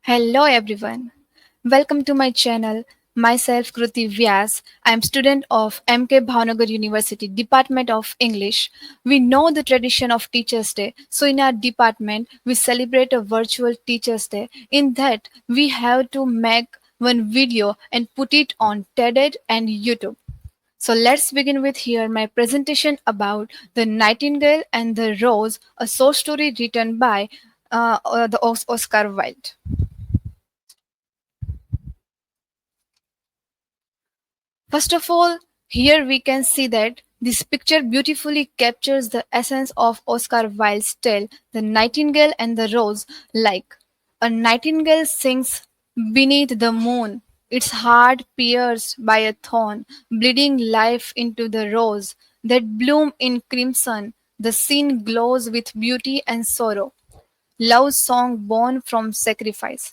Hello everyone. Welcome to my channel. Myself Kruti Vyas. I am student of MK Bhavnagar University Department of English. We know the tradition of Teachers Day. So in our department we celebrate a virtual Teachers Day. In that we have to make one video and put it on TED and YouTube. So let's begin with here my presentation about the Nightingale and the Rose, a short story written by Oscar Wilde. First of all, here we can see that this picture beautifully captures the essence of Oscar Wilde's tale, The Nightingale and the Rose. Like a nightingale sings beneath the moon, its heart pierced by a thorn, bleeding life into the rose that bloom in crimson. The scene glows with beauty and sorrow. Love song born from sacrifice.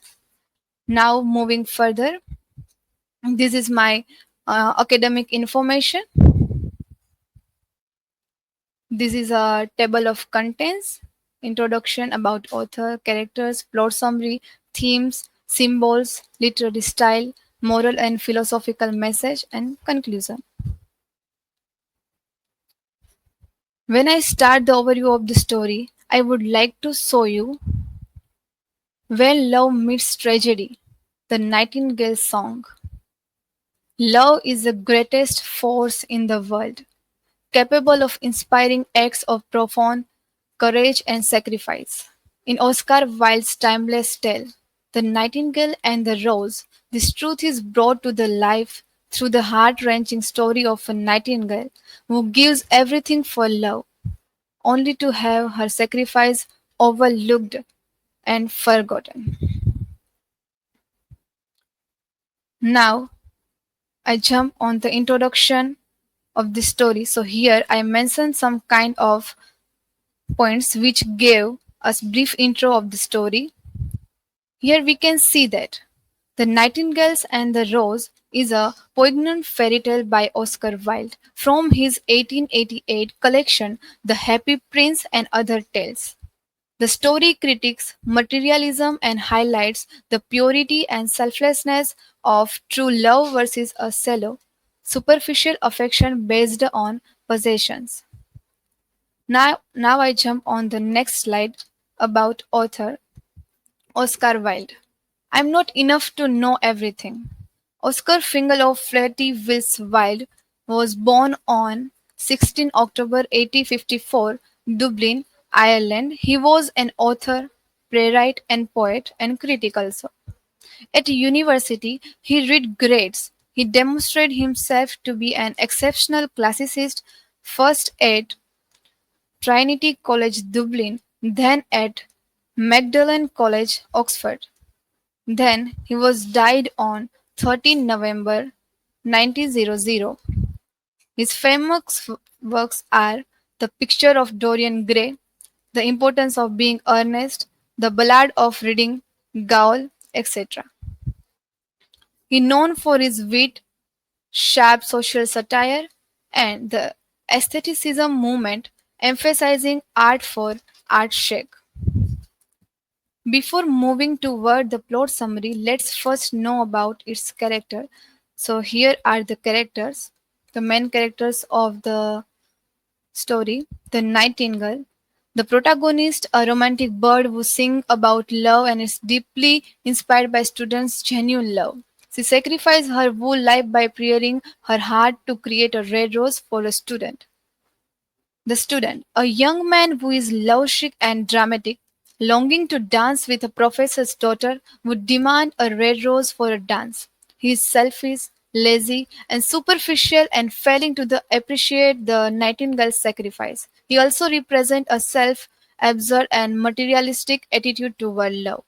Now moving further, this is my academic information. This is a table of contents, introduction about author, characters, plot summary, themes, symbols, literary style, moral and philosophical message, and conclusion. When I start the overview of the story, I would like to show you when love meets tragedy, the Nightingale song. Love is the greatest force in the world, capable of inspiring acts of profound courage and sacrifice. In Oscar Wilde's timeless tale, The Nightingale and the Rose, this truth is brought to the life through the heart-wrenching story of a nightingale who gives everything for love, only to have her sacrifice overlooked and forgotten. Now, I jump on the introduction of the story. So here I mention some kind of points which gave us brief intro of the story. Here we can see that The Nightingales and the Rose is a poignant fairy tale by Oscar Wilde from his 1888 collection The Happy Prince and Other Tales. The story critiques materialism and highlights the purity and selflessness of true love versus a shallow, superficial affection based on possessions. Now I jump on the next slide about author Oscar Wilde. I'm not enough to know everything. Oscar Fingal of Flatty Wills Wilde was born on 16 October 1854, Dublin, Ireland. He was an author, playwright, and poet, and critic also. At university, he read grades. He demonstrated himself to be an exceptional classicist, first at Trinity College Dublin, then at Magdalen College, Oxford. Then he was died on 13 November 1900. His famous works are The Picture of Dorian Gray, The Importance of Being Earnest, The Ballad of Reading Gaol, etc. He known for his wit, sharp social satire, and the aestheticism movement, emphasizing art for art's sake. Before moving toward the plot summary, let's first know about its character. So here are the characters, the main characters of the story. The Nightingale, the protagonist, a romantic bird who sings about love and is deeply inspired by students' genuine love. She sacrificed her whole life by preparing her heart to create a red rose for a student. The student, a young man who is lovesick and dramatic, longing to dance with a professor's daughter, would demand a red rose for a dance. He is selfish, lazy, and superficial and failing to appreciate the nightingale's sacrifice. He also represents a self-absorbed and materialistic attitude toward love.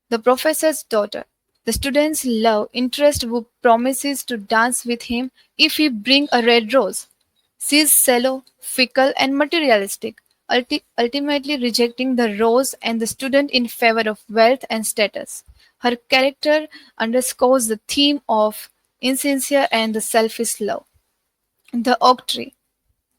The professor's daughter. The student's love interest who promises to dance with him if he bring a red rose. She is shallow, fickle, and materialistic, ultimately rejecting the rose and the student in favor of wealth and status. Her character underscores the theme of insincere and the selfish love. The oak tree.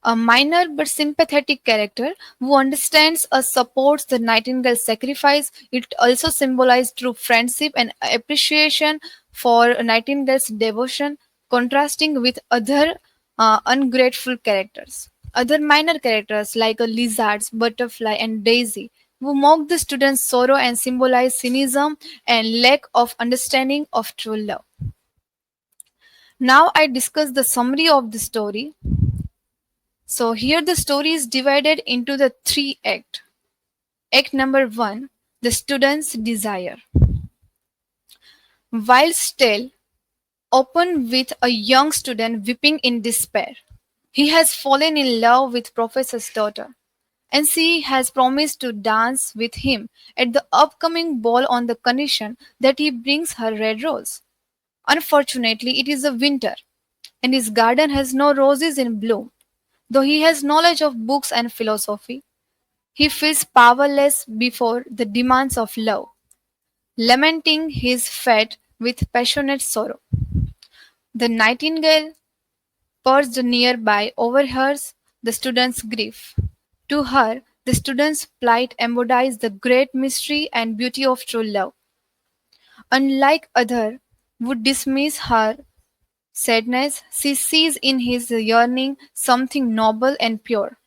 a minor but sympathetic character who understands or supports the Nightingale's sacrifice. It also symbolized true friendship and appreciation for Nightingale's devotion, contrasting with other ungrateful characters. Other minor characters like a lizards, butterfly, and daisy, who mock the student's sorrow and symbolize cynicism and lack of understanding of true love. Now I discuss the summary of the story. So here the story is divided into the three acts. Act number one, the student's desire. While still open with a young student weeping in despair. He has fallen in love with Professor's daughter, and she has promised to dance with him at the upcoming ball on the condition that he brings her red rose. Unfortunately, it is a winter, and his garden has no roses in bloom. Though he has knowledge of books and philosophy, he feels powerless before the demands of love, lamenting his fate with passionate sorrow. The nightingale, perched nearby, overhears the student's grief. To her, the student's plight embodies the great mystery and beauty of true love. Unlike other would dismiss her sadness, she sees in his yearning something noble and pure.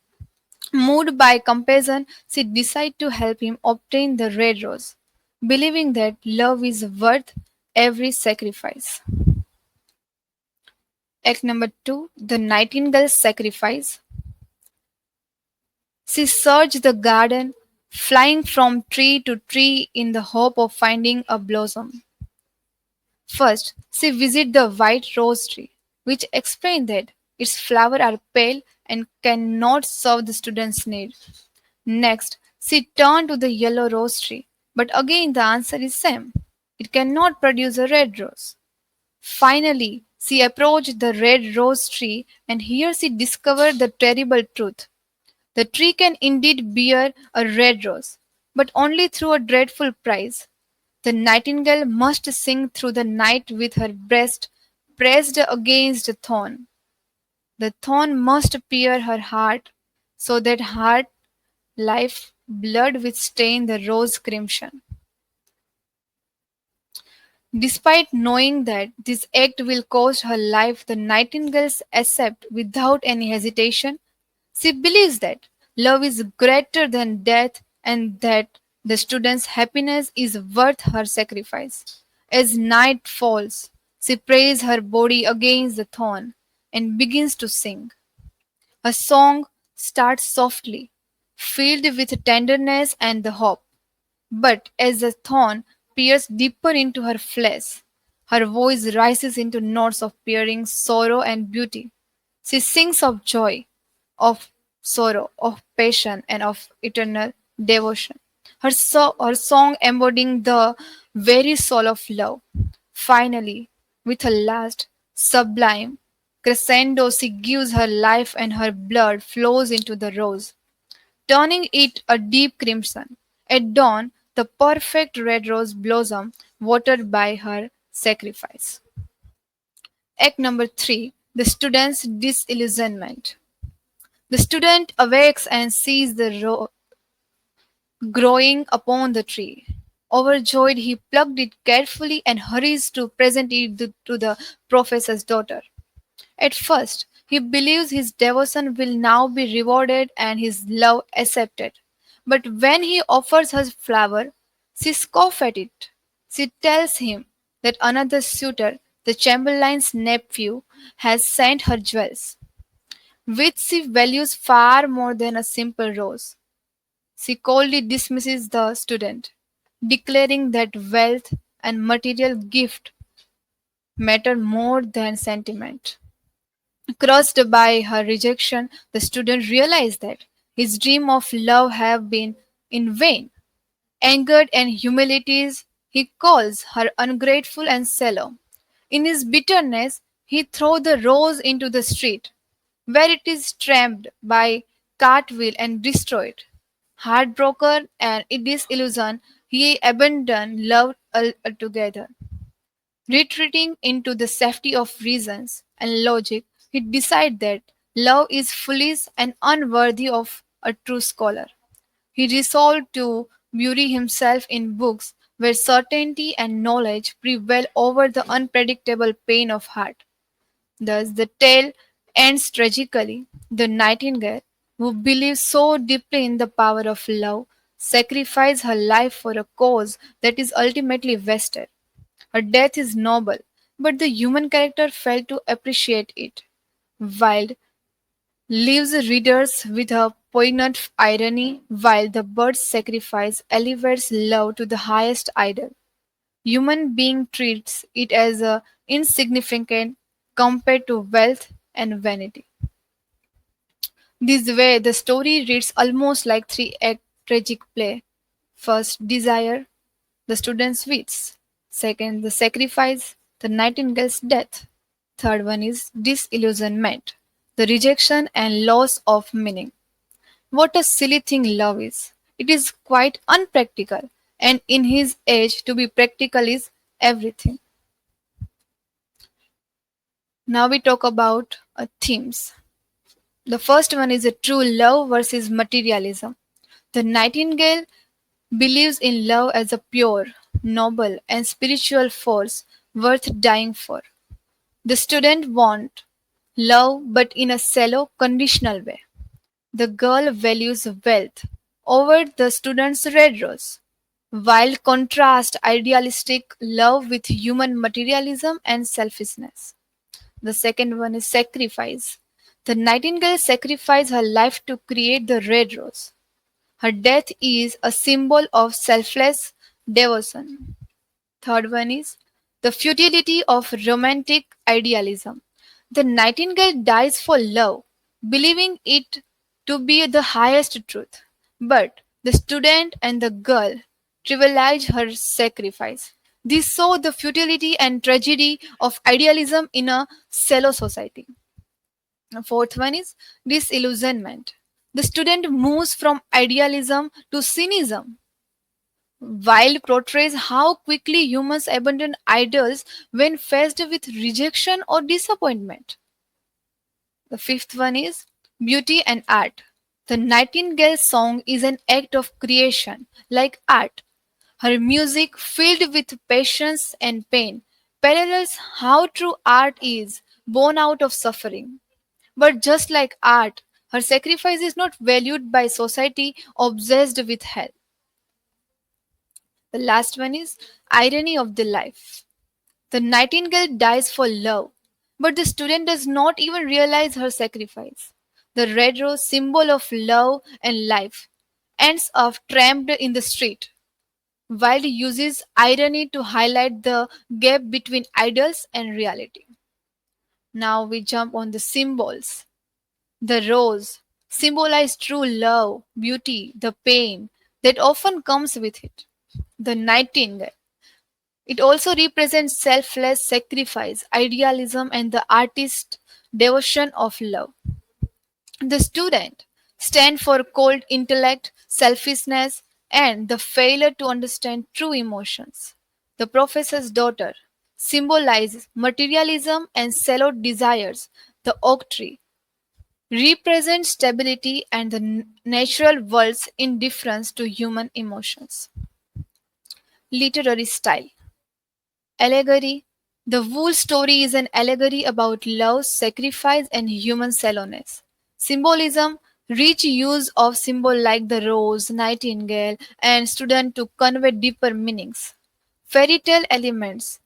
Moved by compassion, she decides to help him obtain the red rose, believing that love is worth every sacrifice. Act number two, the nightingale's sacrifice. She searched the garden, flying from tree to tree in the hope of finding a blossom. First, she visited the white rose tree, which explained that its flowers are pale and cannot serve the student's need. Next, she turned to the yellow rose tree, but again the answer is same. It cannot produce a red rose. Finally, she approached the red rose tree, and here she discovered the terrible truth. The tree can indeed bear a red rose, but only through a dreadful price. The nightingale must sing through the night with her breast pressed against the thorn. The thorn must pierce her heart, so that heart life blood will stain the rose crimson. Despite knowing that this act will cost her life, the nightingale accepts without any hesitation. She believes that love is greater than death and that the student's happiness is worth her sacrifice. As night falls, she prays her body against the thorn and begins to sing. A song starts softly, filled with tenderness and the hope. But as the thorn peers deeper into her flesh, her voice rises into notes of peering sorrow and beauty. She sings of joy, of sorrow, of passion, and of eternal devotion. Her song embodying the very soul of love. Finally, with a last sublime crescendo, she gives her life and her blood flows into the rose, turning it a deep crimson. At dawn, the perfect red rose blossom watered by her sacrifice. Act number three, the student's disillusionment. The student awakes and sees the growing upon the tree. Overjoyed, he plucked it carefully and hurries to present it to the professor's daughter. At first, he believes his devotion will now be rewarded and his love accepted. But when he offers her flower, she scoffs at it. She tells him that another suitor, the chamberlain's nephew, has sent her jewels, which she values far more than a simple rose. She coldly dismisses the student, declaring that wealth and material gift matter more than sentiment. Crushed by her rejection, the student realized that his dream of love had been in vain. Angered and humiliated, he calls her ungrateful and shallow. In his bitterness, he throws the rose into the street, where it is trampled by cartwheel and destroyed. Heartbroken and disillusioned, he abandoned love altogether. Retreating into the safety of reasons and logic, he decided that Love is foolish and unworthy of a true scholar. He resolved to bury himself in books where certainty and knowledge prevail over the unpredictable pain of heart. Thus, the tale ends tragically. The nightingale, who believes so deeply in the power of love, sacrificed her life for a cause that is ultimately vested. Her death is noble, but the human character failed to appreciate it. Wilde leaves readers with a poignant irony while the bird's sacrifice elevates love to the highest ideal. Human being treats it as insignificant compared to wealth and vanity. This way, the story reads almost like three-act tragic play. First, desire, the student's wits. Second, the sacrifice, the nightingale's death. Third one is disillusionment, the rejection and loss of meaning. What a silly thing love is. It is quite unpractical, and in his age, to be practical is everything. Now we talk about themes. The first one is a true love versus materialism. The Nightingale believes in love as a pure, noble, and spiritual force worth dying for. The student wants love but in a shallow, conditional way. The girl values wealth over the student's red rose, while contrast idealistic love with human materialism and selfishness. The second one is sacrifice. The nightingale sacrificed her life to create the red rose. Her death is a symbol of selfless devotion. Third one is the futility of romantic idealism. The nightingale dies for love, believing it to be the highest truth. But the student and the girl trivialize her sacrifice. This show the futility and tragedy of idealism in a shallow society. The fourth one is disillusionment. The student moves from idealism to cynicism. Wilde portrays how quickly humans abandon idols when faced with rejection or disappointment. The fifth one is beauty and art. The Nightingale song is an act of creation, like art. Her music, filled with patience and pain, parallels how true art is, born out of suffering. But just like art, her sacrifice is not valued by society obsessed with hell. The last one is irony of the life. The nightingale dies for love, but the student does not even realize her sacrifice. The red rose, symbol of love and life, ends up trampled in the street. Wilde uses irony to highlight the gap between ideals and reality. Now we jump on the symbols. The rose symbolizes true love, beauty, the pain that often comes with it. The nightingale, it also represents selfless sacrifice, idealism, and the artist's devotion of love. The student stands for cold intellect, selfishness, and the failure to understand true emotions. The professor's daughter symbolizes materialism and shallow desires. The oak tree represents stability and the natural world's indifference to human emotions. Literary style. Allegory. The Wool story is an allegory about love, sacrifice, and human shallowness. Symbolism. Rich use of symbol like the rose, nightingale, and student to convey deeper meanings. Fairy tale elements.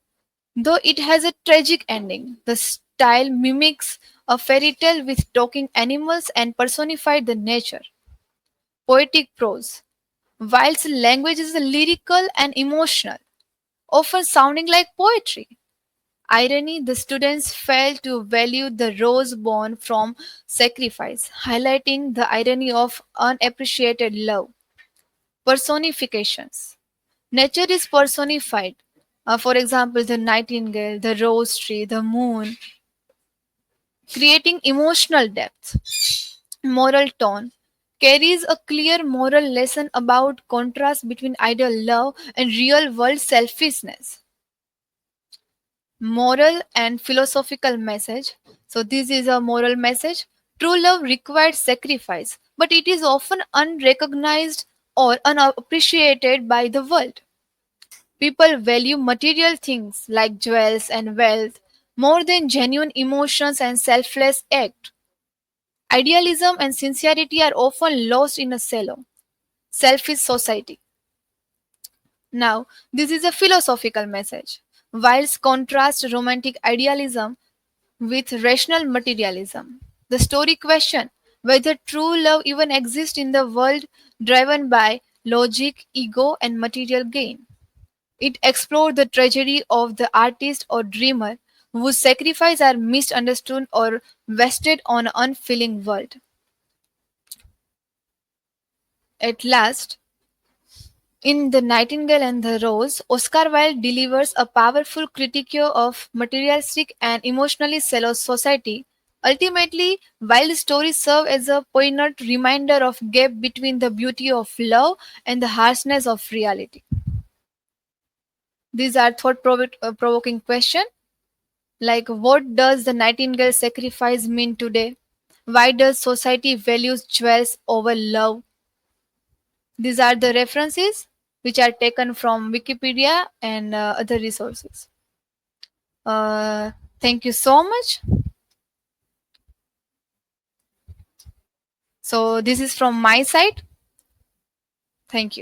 Though it has a tragic ending, the style mimics a fairy tale with talking animals and personified the nature. Poetic prose. Whilst language is lyrical and emotional, often sounding like poetry. Irony, the students fail to value the rose born from sacrifice, highlighting the irony of unappreciated love. Personifications. Nature is personified. For example, the nightingale, the rose tree, the moon, creating emotional depth. Moral tone carries a clear moral lesson about contrast between ideal love and real world selfishness. Moral and philosophical message. So this is a moral message. True love requires sacrifice, but it is often unrecognized or unappreciated by the world. People value material things like jewels and wealth more than genuine emotions and selfless acts. Idealism and sincerity are often lost in a shallow, selfish society. Now, this is a philosophical message. Whilst contrast romantic idealism with rational materialism, the story questions whether true love even exists in the world driven by logic, ego, and material gain. It explored the tragedy of the artist or dreamer whose sacrifices are misunderstood or wasted on an unfeeling world. At last, in The Nightingale and the Rose, Oscar Wilde delivers a powerful critique of materialistic and emotionally shallow society. Ultimately, Wilde's stories serve as a poignant reminder of gap between the beauty of love and the harshness of reality. These are thought provoking questions like what does the Nightingale sacrifice mean today? Why does society values jewels over love? These are the references which are taken from Wikipedia and other resources. Uh, Thank you so much. So, this is from my side. Thank you.